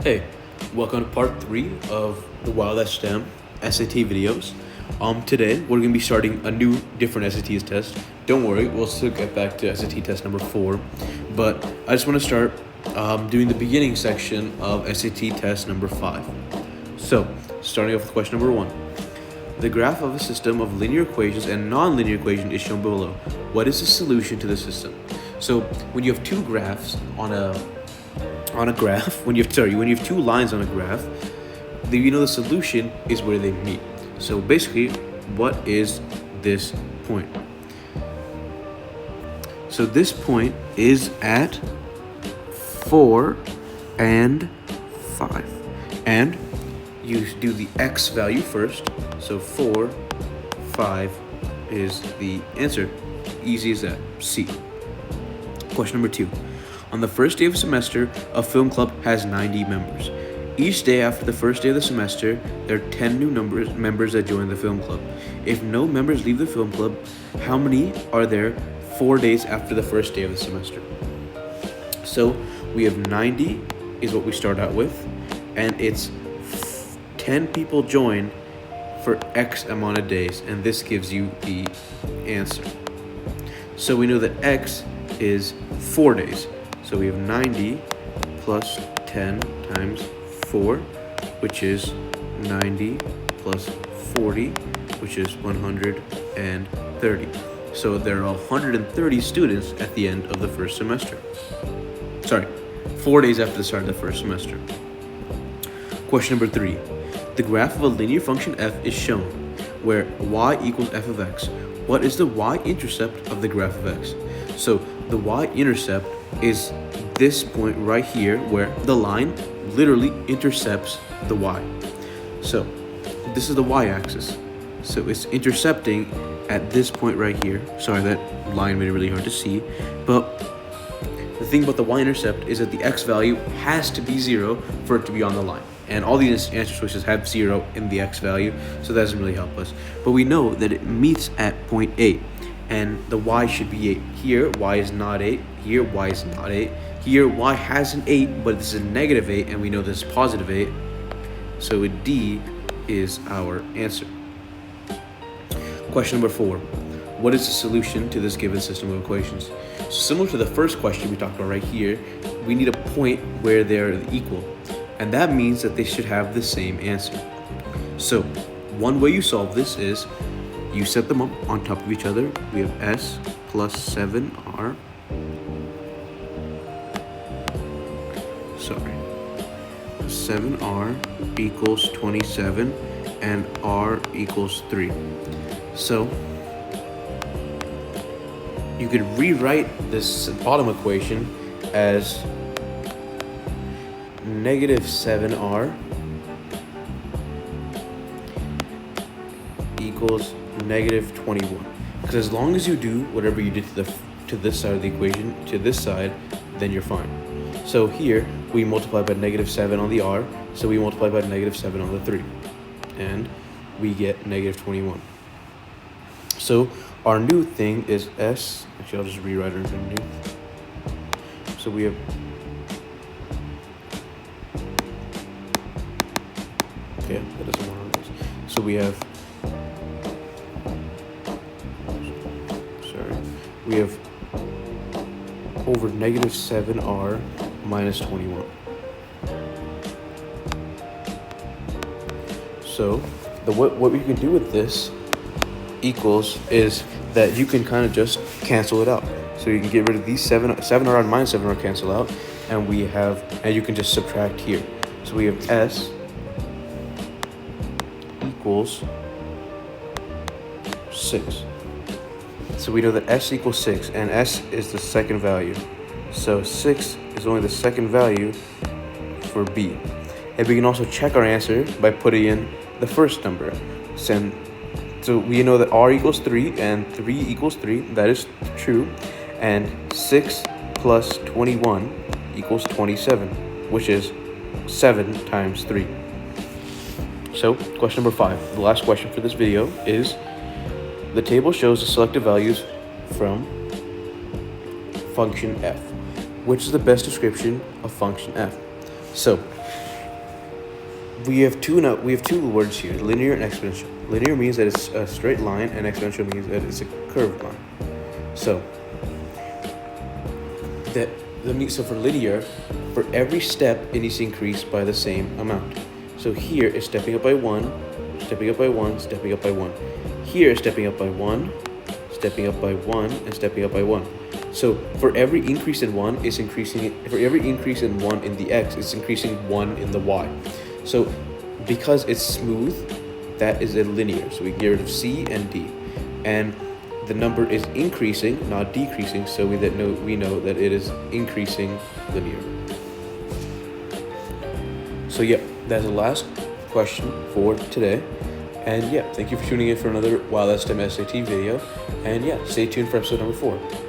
Hey, welcome to part 3 of the Wild STEM SAT videos. Today we're going to be starting a new different SAT test. Don't worry, we'll still get back to SAT test number 4, but I just want to start doing the beginning section of SAT test number 5. So, starting off with question number 1. The graph of a system of linear equations and non-linear equations is shown below. What is the solution to the system? So, when you have two graphs on a graph, when you have two lines on a graph, the solution is where they meet. So basically, what is this point? So this point is at 4 and 5. And you do the x value first. So 4, 5 is the answer. Easy as that. C. Question number 2. On the first day of the semester, a film club has 90 members. Each day after the first day of the semester, there are 10 new members that join the film club. If no members leave the film club, how many are there 4 days after the first day of the semester? So we have 90 is what we start out with, and it's 10 people join for X amount of days, and this gives you the answer. So we know that X is 4 days. So we have 90 plus 10 times 4, which is 90 plus 40, which is 130. So there are 130 students at the end of the first semester. 4 days after the start of the first semester. Question number 3. The graph of a linear function f is shown, where y equals f of x. What is the y-intercept of the graph of x? So the y-intercept is this point right here where the line literally intercepts the y. So this is the y-axis. So it's intercepting at this point right here. Sorry, that line made it really hard to see. But the thing about the y-intercept is that the x value has to be 0 for it to be on the line. And all these answer choices have 0 in the x value, so that doesn't really help us. But we know that it meets at point 8. And the y should be 8. Here, y is not 8. Here, y is not 8. Here, y has an 8, but this is a negative 8, and we know this is positive 8. So D is our answer. Question number 4. What is the solution to this given system of equations? So similar to the first question we talked about right here, we need a point where they're equal. And that means that they should have the same answer. So one way you solve this is you set them up on top of each other. We have s plus 7r. 7r equals 27 and r equals 3. So you could rewrite this bottom equation as negative 7r equals negative 21. Because as long as you do whatever you did to this side of the equation, to this side, then you're fine. So here, we multiply by negative 7 on the r, so we multiply by negative 7 on the 3. And we get negative 21. So our new thing is s, actually I'll just rewrite it underneath. So we have that doesn't want to. So we have over negative 7r minus 21. So what we can do with this equals is that you can kind of just cancel it out. So you can get rid of these 7r and minus 7r cancel out, and you can just subtract here. So we have s equals 6. So we know that s equals 6, and s is the second value. So 6 is only the second value for B. And we can also check our answer by putting in the first number. So we know that r equals 3 and 3 equals 3. That is true. And 6 plus 21 equals 27, which is 7 times 3. So question number 5, the last question for this video is, the table shows the selected values from function f. Which is the best description of function f? So we have two words here, linear and exponential. Linear means that it's a straight line, and exponential means that it's a curved line. So so for linear, for every step it needs to increase by the same amount. So here it's stepping up by 1, stepping up by 1, stepping up by 1. Here it's stepping up by 1, stepping up by 1, and stepping up by 1. So for every increase in 1, it's increasing. For every increase in 1 in the x, it's increasing 1 in the y. So because it's smooth, that is a linear. So we get rid of c and d, and the number is increasing, not decreasing. So we know that it is increasing linear. So yeah, that's the last question for today. And yeah, thank you for tuning in for another Wild STEM SAT video. And yeah, stay tuned for episode number 4.